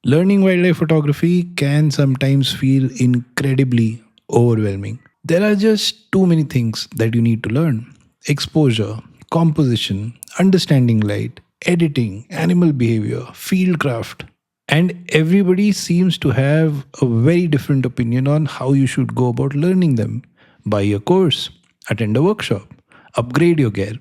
Learning wildlife photography can sometimes feel incredibly overwhelming. There are just too many things that you need to learn: exposure, composition, understanding light, editing, animal behavior, field craft. And everybody seems to have a very different opinion on how you should go about learning them. Buy a course, attend a workshop, upgrade your gear,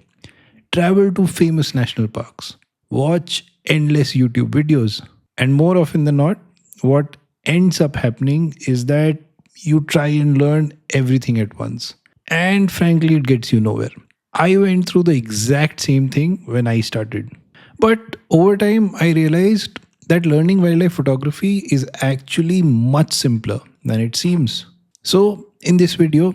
travel to famous national parks, watch endless YouTube videos. And more often than not, what ends up happening is that you try and learn everything at once. And frankly, it gets you nowhere. I went through the exact same thing when I started. But over time, I realized that learning wildlife photography is actually much simpler than it seems. So, in this video,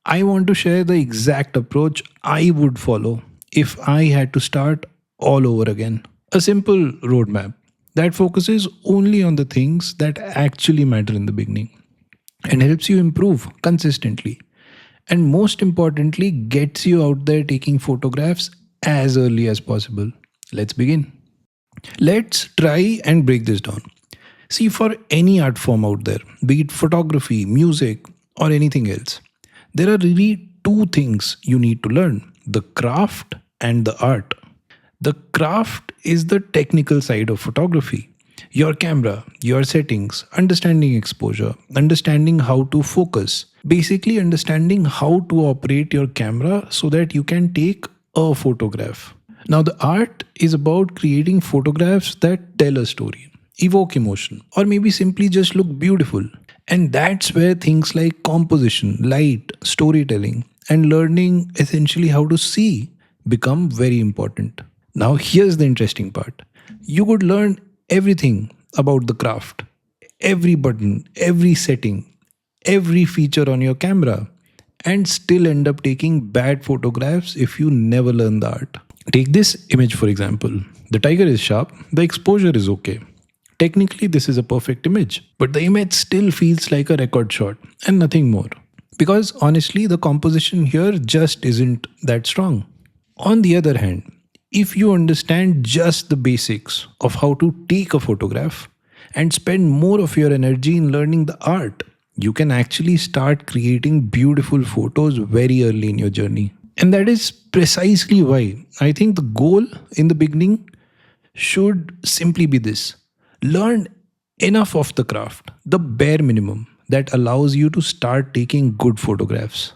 I want to share the exact approach I would follow if I had to start all over again. A simple roadmap that focuses only on the things that actually matter in the beginning and helps you improve consistently. And most importantly, gets you out there taking photographs as early as possible. Let's begin. Let's try and break this down. See, for any art form out there, be it photography, music, or anything else, there are really two things you need to learn: the craft and the art. The craft is the technical side of photography. Your camera, your settings, understanding exposure, understanding how to focus, basically understanding how to operate your camera so that you can take a photograph. Now, the art is about creating photographs that tell a story, evoke emotion, or maybe simply just look beautiful. And that's where things like composition, light, storytelling, and learning essentially how to see become very important. Now, here's the interesting part: you could learn everything about the craft, every button, every setting, every feature on your camera, and still end up taking bad photographs if you never learn the art. Take this image for example. The tiger is sharp, the exposure is okay. Technically, this is a perfect image, but the image still feels like a record shot and nothing more. Because honestly, the composition here just isn't that strong. On the other hand, if you understand just the basics of how to take a photograph and spend more of your energy in learning the art, you can actually start creating beautiful photos very early in your journey. And that is precisely why I think the goal in the beginning should simply be this: learn enough of the craft, the bare minimum that allows you to start taking good photographs.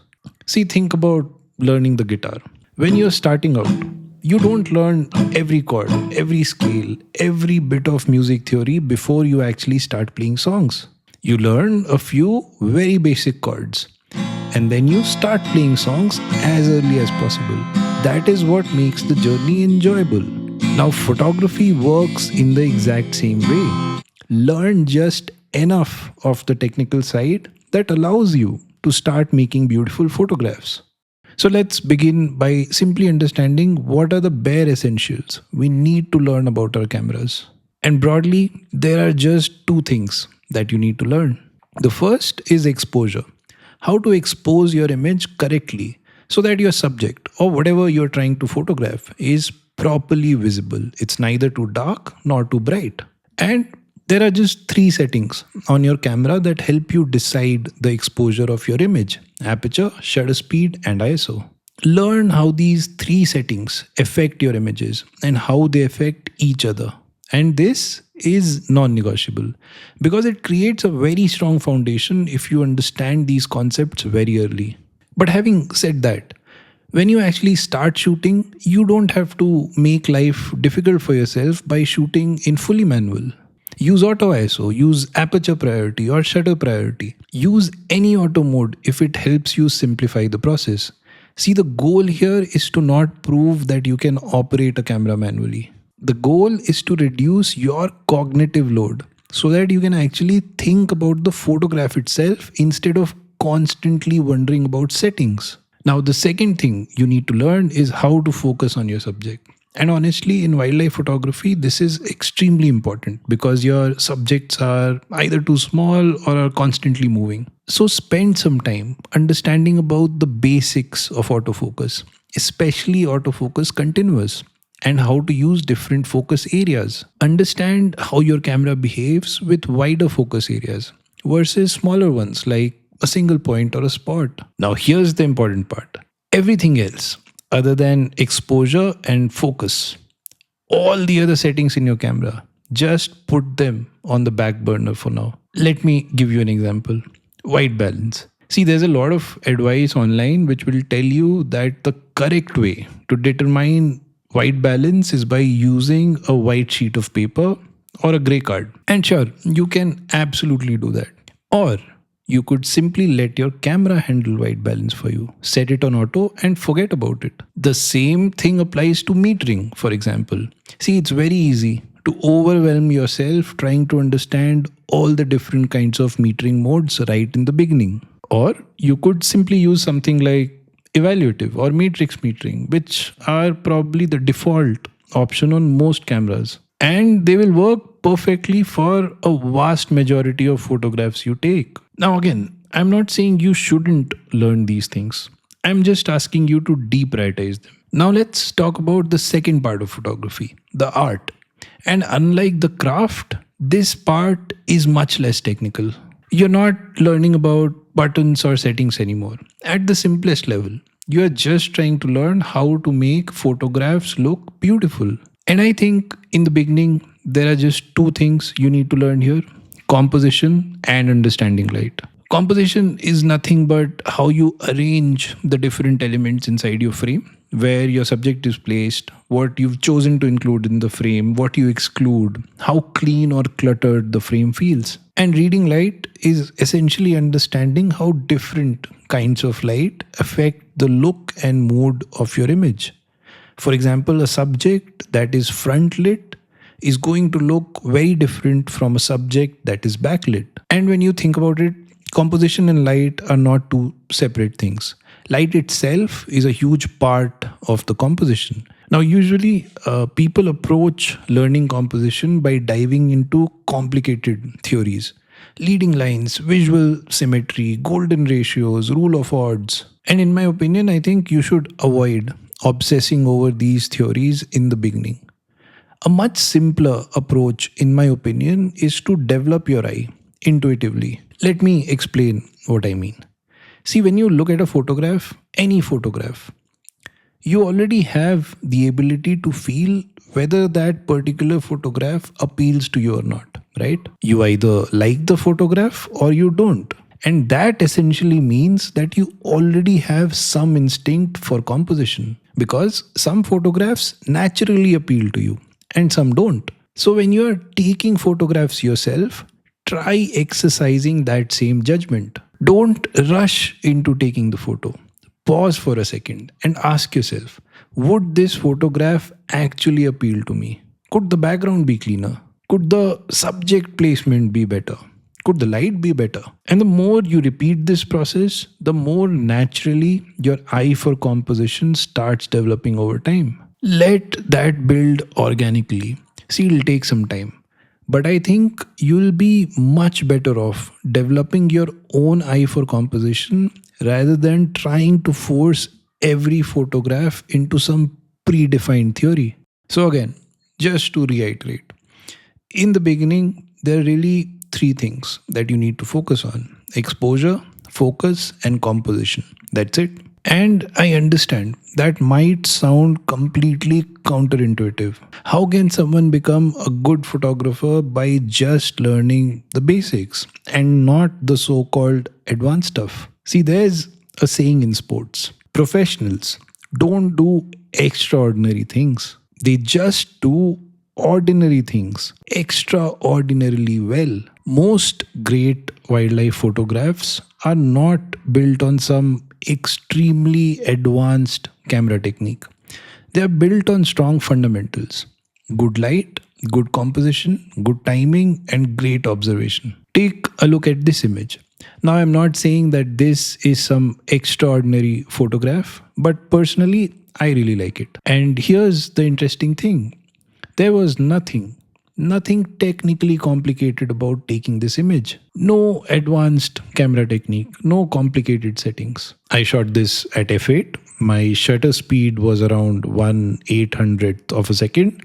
See, think about learning the guitar. When you're starting out, you don't learn every chord, every scale, every bit of music theory before you actually start playing songs. You learn a few very basic chords and then you start playing songs as early as possible. That is what makes the journey enjoyable. Now, photography works in the exact same way. Learn just enough of the technical side that allows you to start making beautiful photographs. So let's begin by simply understanding what are the bare essentials we need to learn about our cameras. And broadly, there are just two things that you need to learn. The first is exposure: how to expose your image correctly so that your subject or whatever you're trying to photograph is properly visible. It's neither too dark nor too bright. And there are just three settings on your camera that help you decide the exposure of your image: aperture, shutter speed, and ISO. Learn how these three settings affect your images and how they affect each other. And this is non negotiable because it creates a very strong foundation if you understand these concepts very early. But having said that, when you actually start shooting, you don't have to make life difficult for yourself by shooting in fully manual. Use auto ISO, use aperture priority or shutter priority. Use any auto mode if it helps you simplify the process. See, the goal here is to not prove that you can operate a camera manually. The goal is to reduce your cognitive load so that you can actually think about the photograph itself instead of constantly wondering about settings. Now, the second thing you need to learn is how to focus on your subject. And honestly, in wildlife photography, this is extremely important because your subjects are either too small or are constantly moving. So spend some time understanding about the basics of autofocus, especially autofocus continuous. and how to use different focus areas. Understand how your camera behaves with wider focus areas versus smaller ones like a single point or a spot. Now, here's the important part: everything else, other than exposure and focus, all the other settings in your camera, just put them on the back burner for now. Let me give you an example: white balance. See, there's a lot of advice online which will tell you that the correct way to determine white balance is by using a white sheet of paper or a gray card. And sure, you can absolutely do that. Or you could simply let your camera handle white balance for you, set it on auto, and forget about it. The same thing applies to metering, for example. See, it's very easy to overwhelm yourself trying to understand all the different kinds of metering modes right in the beginning. Or you could simply use something like evaluative or matrix metering, which are probably the default option on most cameras. And they will work perfectly for a vast majority of photographs you take. Now, again, I'm not saying you shouldn't learn these things. I'm just asking you to deprioritize them. Now, let's talk about the second part of photography, the art. And unlike the craft, this part is much less technical. You're not learning about buttons or settings anymore. At the simplest level, you are just trying to learn how to make photographs look beautiful. And I think in the beginning, there are just two things you need to learn here: composition and understanding light. Composition is nothing but how you arrange the different elements inside your frame, where your subject is placed, what you've chosen to include in the frame, what you exclude, how clean or cluttered the frame feels. And reading light is essentially understanding how different kinds of light affect the look and mood of your image. For example, a subject that is front lit is going to look very different from a subject that is backlit. And when you think about it, composition and light are not two separate things. Light itself is a huge part of the composition. Now, usually people approach learning composition by diving into complicated theories: leading lines, visual symmetry, golden ratios, rule of odds. And in my opinion, I think you should avoid obsessing over these theories in the beginning. A much simpler approach, in my opinion, is to develop your eye intuitively. Let me explain what I mean. See, when you look at a photograph, any photograph, you already have the ability to feel whether that particular photograph appeals to you or not, right? You either like the photograph or you don't. And that essentially means that you already have some instinct for composition, because some photographs naturally appeal to you and some don't. So when you are taking photographs yourself, try exercising that same judgment. Don't rush into taking the photo. Pause for a second and ask yourself, would this photograph actually appeal to me? Could the background be cleaner? Could the subject placement be better? Could the light be better? And the more you repeat this process, the more naturally your eye for composition starts developing over time. Let that build organically. See, it'll take some time. But I think you'll be much better off developing your own eye for composition rather than trying to force every photograph into some predefined theory. So, again, just to reiterate, in the beginning, there are really three things that you need to focus on: exposure, focus, and composition. That's it. And I understand that might sound completely counterintuitive. How can someone become a good photographer by just learning the basics and not the so called advanced stuff? See, there's a saying in sports: professionals don't do extraordinary things, they just do ordinary things extraordinarily well. Most great wildlife photographs are not built on some extremely advanced camera technique. They are built on strong fundamentals: good light, good composition, good timing, and great observation. Take a look at this image. Now, I'm not saying that this is some extraordinary photograph, but personally, I really like it. And here's the interesting thing: there was nothing technically complicated about taking this image. No advanced camera technique, no complicated settings. I shot this at f8, My shutter speed was around 1/800th of a second,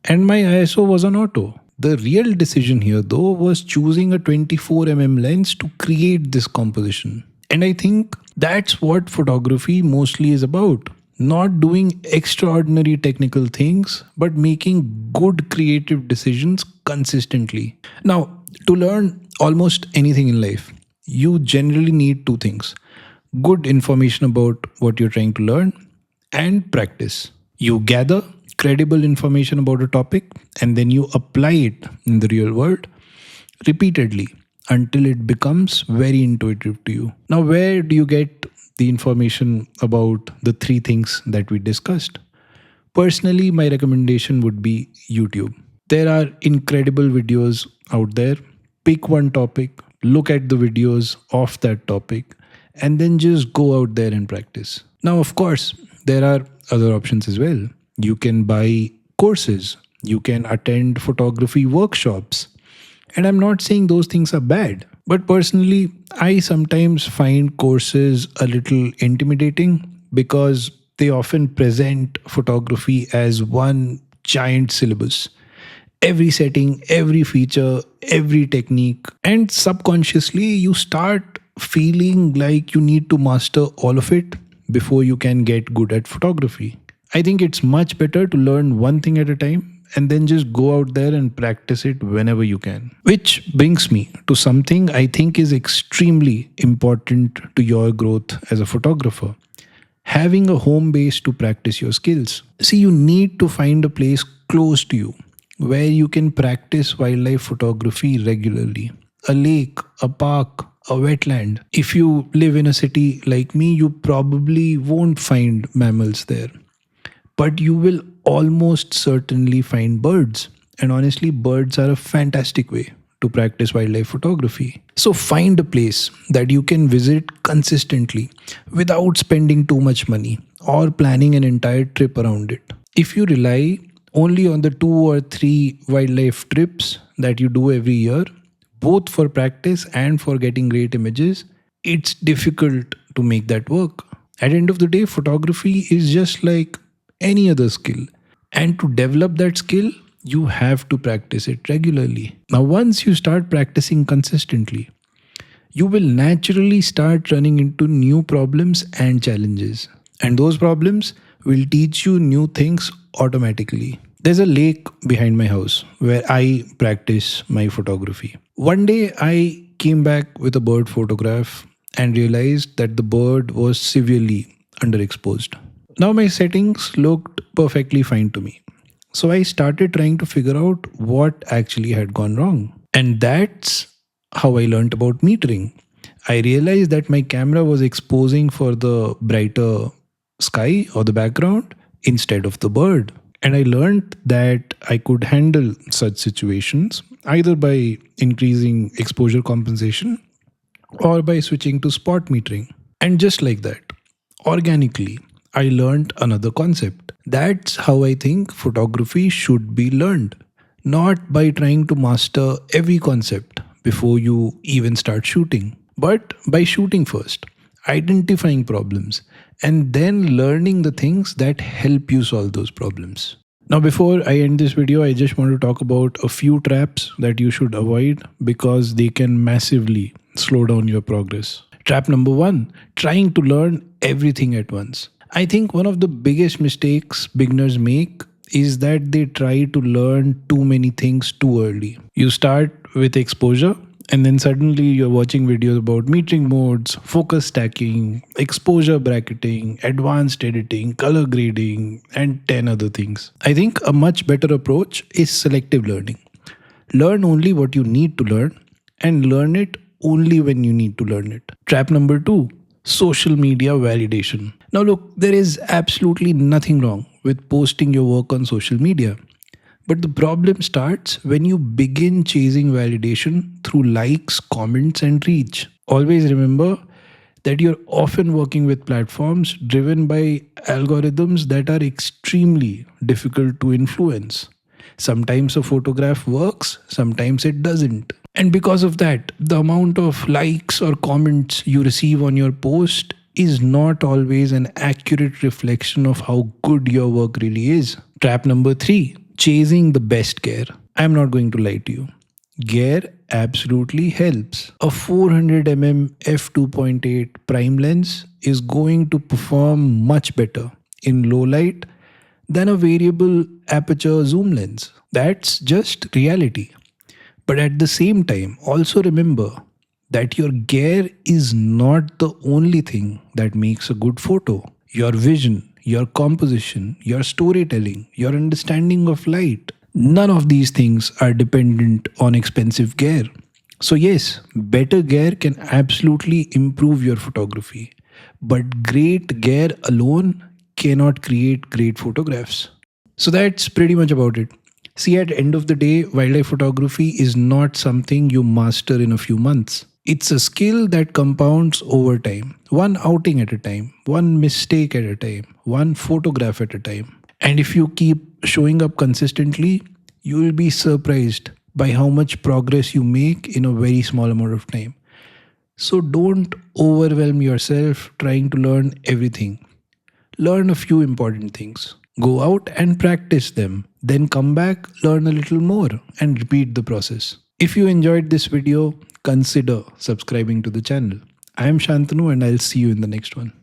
and my ISO was on auto. The real decision here, though, was choosing a 24 lens to create this composition. And I think that's what photography mostly is about. Not doing extraordinary technical things, but making good creative decisions consistently. Now, to learn almost anything in life, you generally need two things: good information about what you're trying to learn and practice. You gather credible information about a topic and then you apply it in the real world repeatedly until it becomes very intuitive to you. Now, where do you get the information about the three things that we discussed? Personally, my recommendation would be YouTube. There are incredible videos out there. Pick one topic, look at the videos of that topic, and then just go out there and practice. Now, of course, there are other options as well. You can buy courses, you can attend photography workshops. And I'm not saying those things are bad, but personally, I sometimes find courses a little intimidating because they often present photography as one giant syllabus. Every setting, every feature, every technique, and subconsciously you start feeling like you need to master all of it before you can get good at photography. I think it's much better to learn one thing at a time and then just go out there and practice it whenever you can. Which brings me to something I think is extremely important to your growth as a photographer: having a home base to practice your skills. See, you need to find a place close to you where you can practice wildlife photography regularly. A lake, a park, a wetland. If you live in a city like me, you probably won't find mammals there, but you will almost certainly find birds. And honestly, birds are a fantastic way to practice wildlife photography. So find a place that you can visit consistently without spending too much money or planning an entire trip around it. If you rely only on the 2 or 3 wildlife trips that you do every year, both for practice and for getting great images, it's difficult to make that work. At the end of the day, photography is just like any other skill. And to develop that skill, you have to practice it regularly. Now, once you start practicing consistently, you will naturally start running into new problems and challenges. And those problems will teach you new things automatically. There's a lake behind my house where I practice my photography. One day I came back with a bird photograph and realized that the bird was severely underexposed. Now my settings looked perfectly fine to me. So I started trying to figure out what actually had gone wrong. And that's how I learned about metering. I realized that my camera was exposing for the brighter sky or the background instead of the bird. And I learned that I could handle such situations either by increasing exposure compensation or by switching to spot metering. And just like that, organically, I learned another concept. That's how I think photography should be learned, not by trying to master every concept before you even start shooting, but by shooting first, identifying problems, and then learning the things that help you solve those problems. Now, before I end this video, I just want to talk about a few traps that you should avoid because they can massively slow down your progress. Trap number one: trying to learn everything at once. I think one of the biggest mistakes beginners make is that they try to learn too many things too early. You start with exposure, and then suddenly you're watching videos about metering modes, focus stacking, exposure bracketing, advanced editing, color grading, and 10 other things. I think a much better approach is selective learning. Learn only what you need to learn and learn it only when you need to learn it. Trap number two: social media validation. Now, look, there is absolutely nothing wrong with posting your work on social media. But the problem starts when you begin chasing validation through likes, comments, and reach. Always remember that you're often working with platforms driven by algorithms that are extremely difficult to influence. Sometimes a photograph works, sometimes it doesn't. And because of that, the amount of likes or comments you receive on your post is not always an accurate reflection of how good your work really is. Trap number 3, chasing the best gear. I'm not going to lie to you. Gear absolutely helps. A 400 mm f2.8 prime lens is going to perform much better in low light than a variable aperture zoom lens. That's just reality. But at the same time, also remember that your gear is not the only thing that makes a good photo. Your vision, your composition, your storytelling, your understanding of light, none of these things are dependent on expensive gear. So, yes, better gear can absolutely improve your photography, but great gear alone cannot create great photographs. So that's pretty much about it. See, at the end of the day, wildlife photography is not something you master in a few months. It's a skill that compounds over time, one outing at a time, one mistake at a time, one photograph at a time. And if you keep showing up consistently, you will be surprised by how much progress you make in a very small amount of time. So don't overwhelm yourself trying to learn everything. Learn a few important things. Go out and practice them. Then come back, learn a little more, and repeat the process. If you enjoyed this video, consider subscribing to the channel. I am Shantanu and I'll see you in the next one.